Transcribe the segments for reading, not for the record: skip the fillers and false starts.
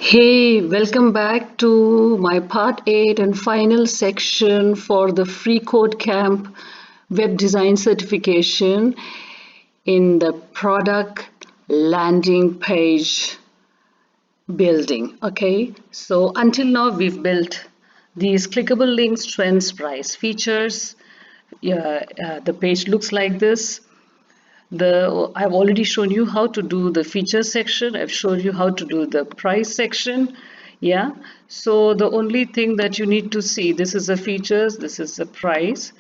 Hey, welcome back to my part 8 and final section for the freeCodeCamp web design certification in the product landing page building. Okay, so until now we've built these clickable links, trends, price, features. The page looks like this. I've already shown you how to do the feature section. I've shown you how to do the price section. Yeah, so the only thing that you need to see, this is the features, this is the price.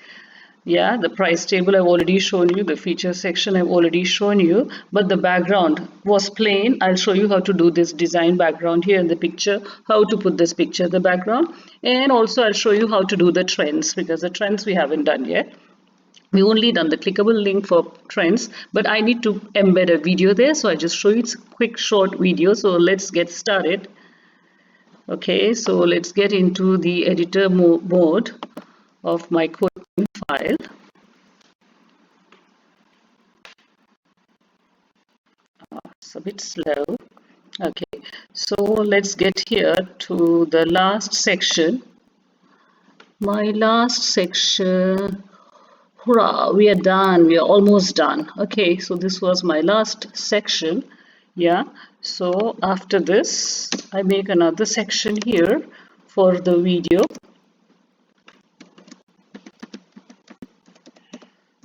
Yeah, the price table I've already shown you, the feature section I've already shown you, but the background was plain. I'll show you how to do this design background here in the picture, how to put this picture in the background, and also I'll show you how to do the trends, because the trends we haven't done yet. We only done the clickable link for trends, but I need to embed a video there, so I just show you it's a quick short video. So let's get started. Okay, so let's get into the editor mode of my code file. It's a bit slow. Okay, so let's get here to the last section. My last section. Hurrah, we are done. We are almost done. Okay, so this was my last section. Yeah, so after this, I make another section here for the video.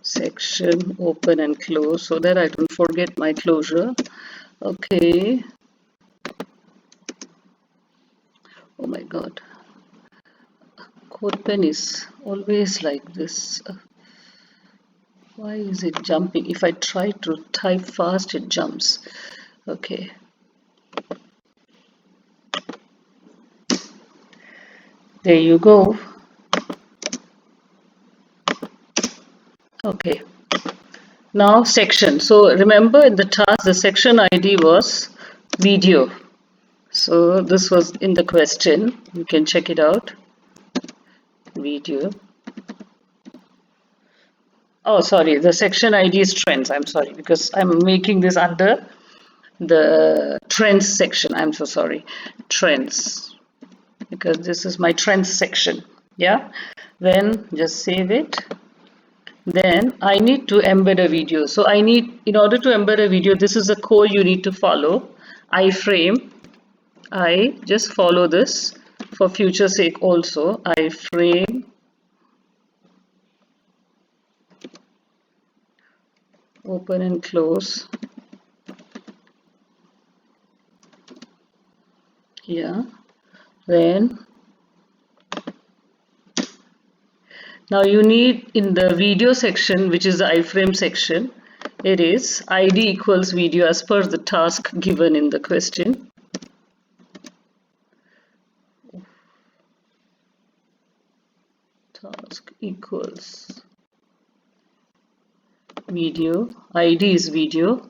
Section open and close so that I don't forget my closure. Okay. Oh my God. CodePen is always like this. Why is it jumping? If I try to type fast, it jumps. Okay. There you go. Okay. Now section. So remember in the task, the section ID was video. So this was in the question. You can check it out. Video. Oh, sorry. The section ID is trends. I'm sorry, because I'm making this under the trends section. I'm so sorry. Trends. Because this is my trends section. Yeah. Then just save it. Then I need to embed a video. So in order to embed a video, this is a code you need to follow. Iframe. I just follow this for future sake also. Iframe. Open and close. Yeah. Then now you need in the video section, which is the iframe section, it is id equals video as per the task given in the question. Task equals video, id is video.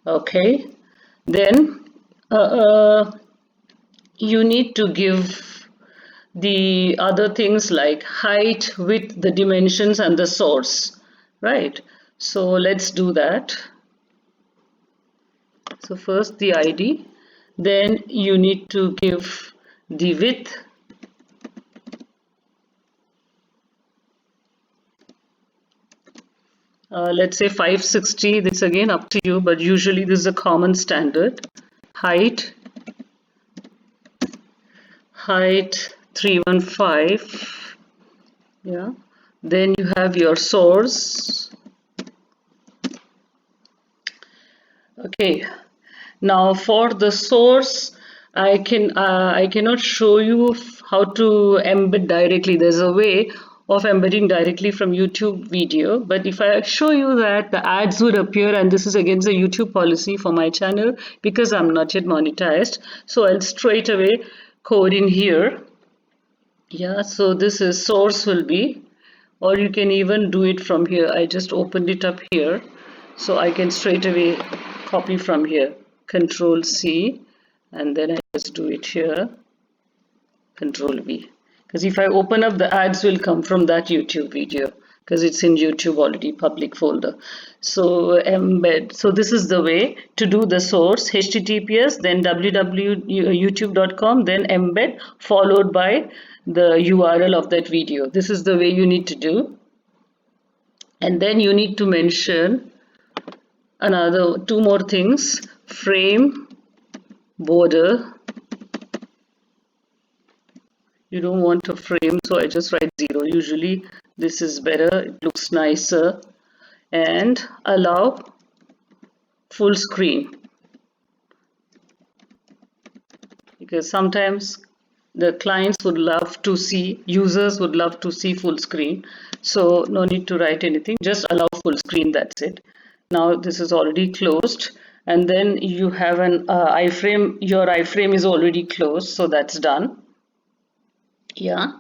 Okay, then you need to give the other things like height, width, the dimensions, and the source, right? So let's do that. So first the ID, then you need to give the width, let's say 560. This again up to you, but usually this is a common standard. Height 315. Yeah, then you have your source. Okay, now for the source, I cannot show you how to embed directly. There's a way of embedding directly from YouTube video, but if I show you that, the ads would appear, and this is against the YouTube policy for my channel because I'm not yet monetized. So I'll straight away code in here. Yeah, so this is source will be, or you can even do it from here. I just opened it up here, so I can straight away copy from here. Control C, and then I just do it here. Control V, because if I open up, the ads will come from that YouTube video. because it's in YouTube already, public folder. So embed. So this is the way to do the source, HTTPS, then www.youtube.com, then embed, followed by the URL of that video. This is the way you need to do. And then you need to mention another two more things: frame, border. You don't want a frame, so I just write 0. Usually this is better, it looks nicer. And allow full screen, because sometimes the clients would love to see, users would love to see full screen. So no need to write anything, just allow full screen, that's it. Now this is already closed, and then you have an iframe. Your iframe is already closed, so that's done. Yeah,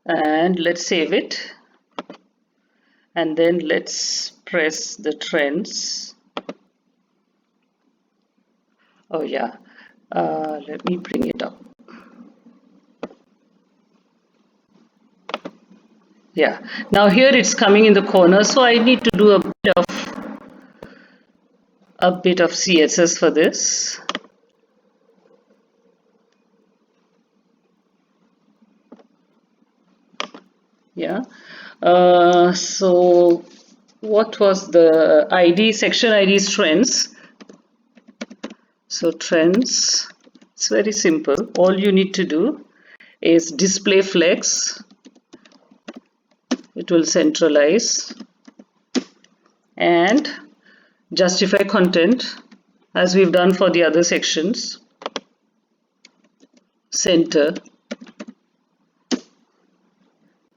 and let's save it, and then let's press the trends. Oh yeah, let me bring it up. Yeah, now here it's coming in the corner, so I need to do a bit of CSS for this. Yeah, so what was the ID? Section ID is trends. So trends, it's very simple. All you need to do is display flex. It will centralize, and justify content as we've done for the other sections. Center.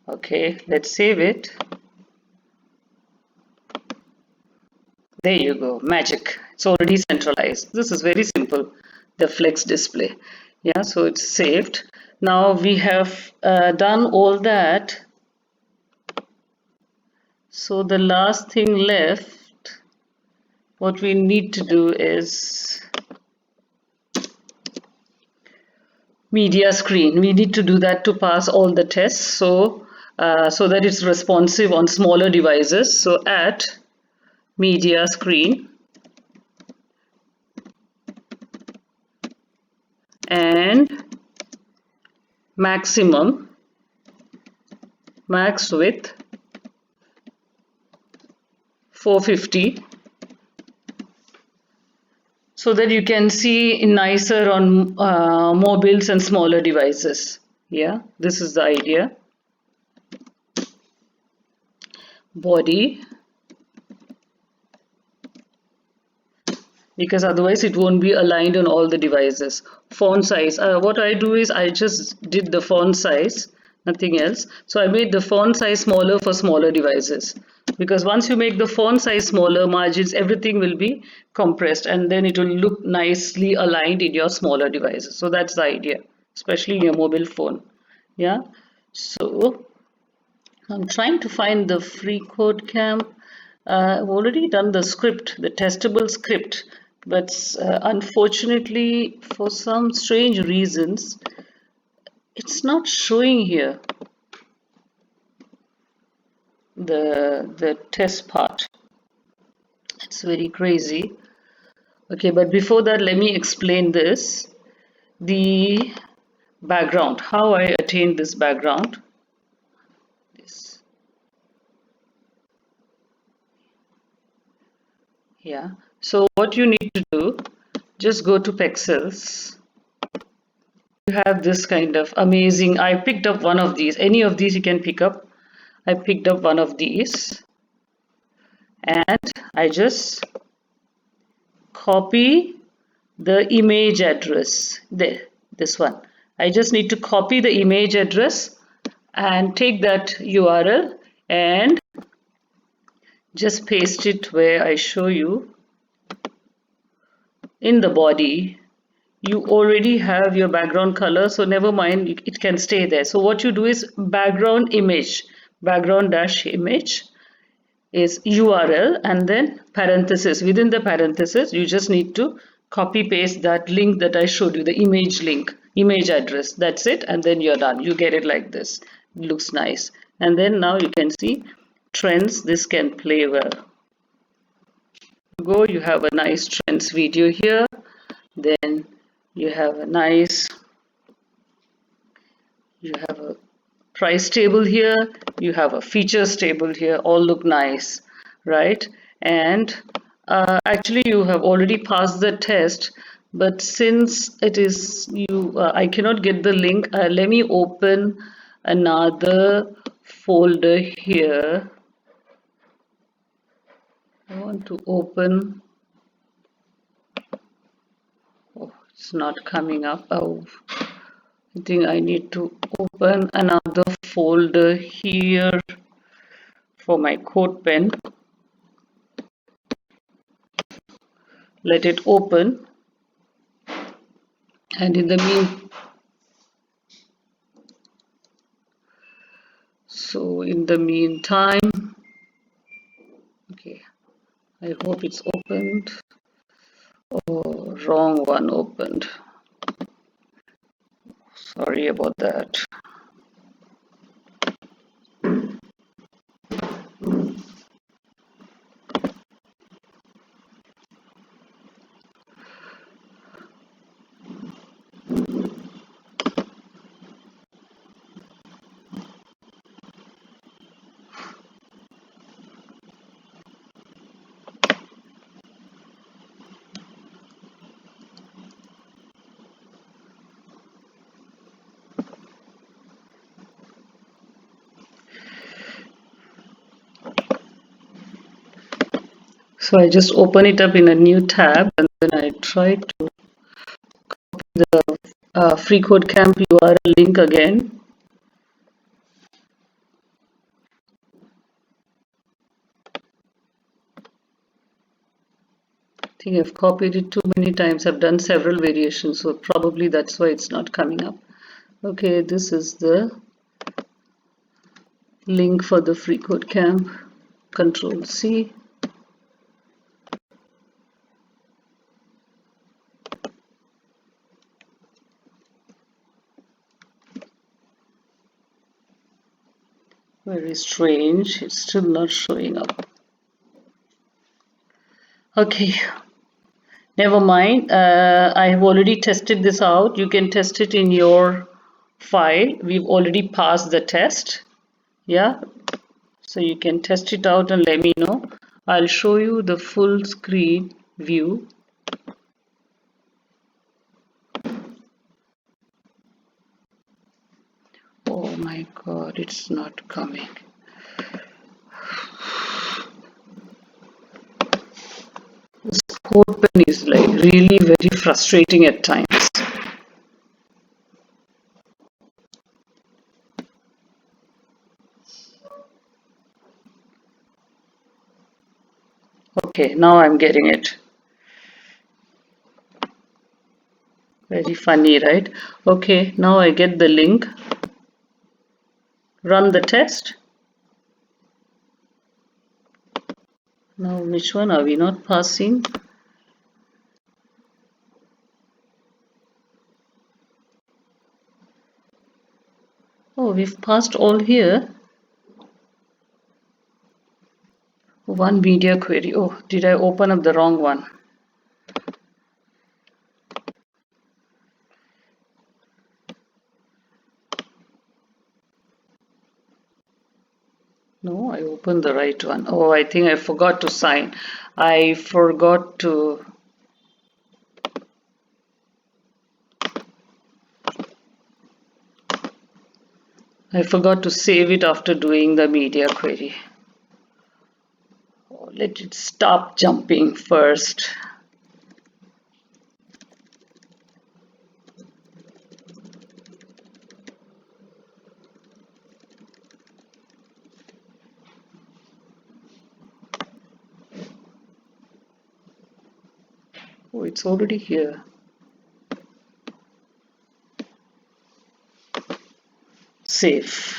Okay, let's save it. There you go, magic. It's already centralized. This is very simple, the flex display. Yeah, so it's saved. Now we have done all that. So the last thing left, what we need to do is media screen. We need to do that to pass all the tests, so that it's responsive on smaller devices. So at media screen and max width 450, so that you can see nicer on mobiles and smaller devices. Yeah, this is the idea. Body, because otherwise it won't be aligned on all the devices. Font size, what I do is I just did the font size, nothing else. So I made the font size smaller for smaller devices, because once you make the font size smaller, margins, everything will be compressed, and then it will look nicely aligned in your smaller devices. So that's the idea, especially in your mobile phone. Yeah, so I'm trying to find the freeCodeCamp. I've already done the script, the testable script, but unfortunately, for some strange reasons, it's not showing here the test part. It's very crazy. Okay, but before that, let me explain this. The background, how I attained this background. Yeah, so what you need to do, just go to Pexels. You have this kind of amazing, I picked up one of these, any of these you can pick up. I picked up one of these, and I just copy the image address there, this one. I just need to copy the image address and take that URL and just paste it where I show you in the body. You already have your background color, so never mind, it can stay there. So what you do is background image, background dash image is URL, and then parenthesis. Within the parenthesis, you just need to copy paste that link that I showed you, the image link, image address. That's it, and then you're done. You get it like this. It looks nice. And then now you can see trends, this can play well. You have a nice trends video here, then you have a nice, you have a price table here, you have a features table here, all look nice, right? And actually you have already passed the test, but since it is you, I cannot get the link. Let me open another folder here. I want to open, oh, it's not coming up. Oh, I think I need to open another folder here for my code pen. Let it open, and in the meantime, okay, I hope it's opened. Oh, wrong one opened. Sorry about that. So I just open it up in a new tab, and then I try to the freeCodeCamp URL link again. I think I've copied it too many times. I've done several variations, so probably that's why it's not coming up. Okay, this is the link for the freeCodeCamp. Control C. Very strange, it's still not showing up. Okay, never mind. I have already tested this out. You can test it in your file. We've already passed the test. Yeah, so you can test it out and let me know. I'll show you the full screen view. Oh my god, it's not coming. This code pen is like really very frustrating at times. Okay, now I'm getting it. Very funny, right? Okay, now I get the link. Run the test. Now which one are we not passing? Oh, we've passed all here. One media query. Oh, did I open up the wrong one? No, I opened the right one. Oh, I think I forgot to sign. I forgot to save it after doing the media query. Oh, let it stop jumping first. Oh, it's already here. Save.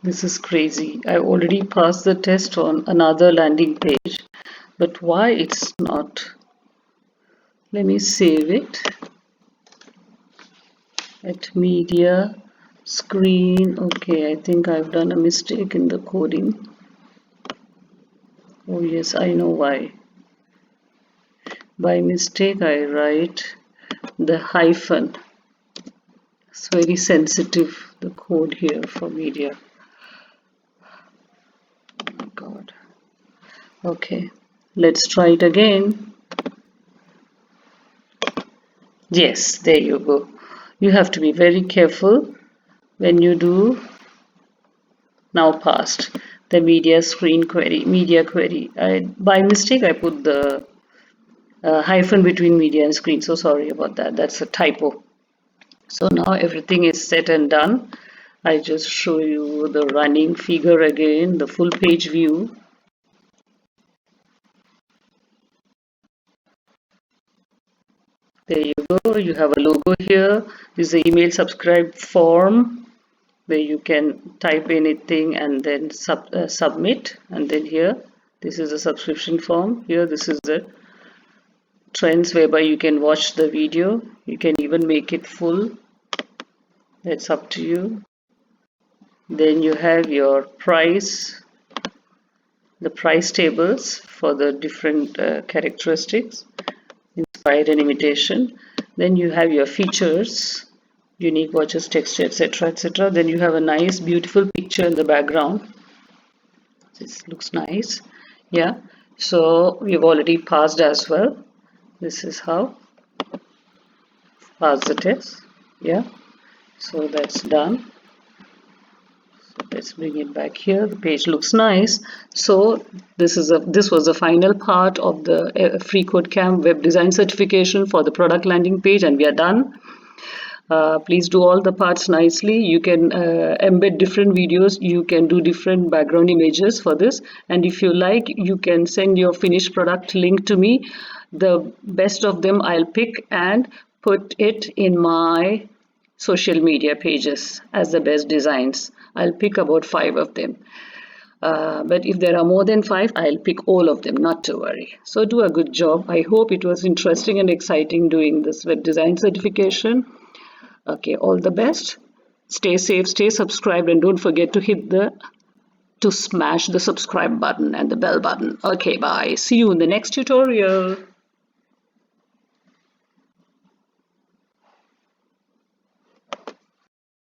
This is crazy. I already passed the test on another landing page, but why it's not? Let me save it at media screen. Okay, I think I've done a mistake in the coding. Oh yes, I know why. By mistake I write the hyphen. It's very sensitive, the code here for media. Oh my god. Okay, let's try it again. Yes, there you go. You have to be very careful when you do now passed the media screen query, media query. By mistake I put the hyphen between media and screen, so sorry about that. That's a typo. So now everything is set and done. I just show you the running figure again, the full page view. There you go. You have a logo here. This is the email subscribe form where you can type anything and then submit. And then here, this is a subscription form. Here, this is the trends whereby you can watch the video. You can even make it full. That's up to you. Then you have your price, the price tables for the different characteristics, inspired and imitation. Then you have your features, unique watches, texture, etc., etc. Then you have a nice, beautiful picture in the background. This looks nice. Yeah. So we've already passed as well. This is how pass the test. Yeah. So that's done. Let's bring it back here. The page looks nice. So this was the final part of the freeCodeCamp web design certification for the product landing page, and we are done. Please do all the parts nicely. You can embed different videos. You can do different background images for this, and if you like, you can send your finished product link to me. The best of them I'll pick and put it in my social media pages as the best designs. I'll pick about 5 of them. But if there are more than 5, I'll pick all of them, not to worry. So do a good job. I hope it was interesting and exciting doing this web design certification. Okay, all the best. Stay safe, stay subscribed, and don't forget to smash the subscribe button and the bell button. Okay, bye. See you in the next tutorial.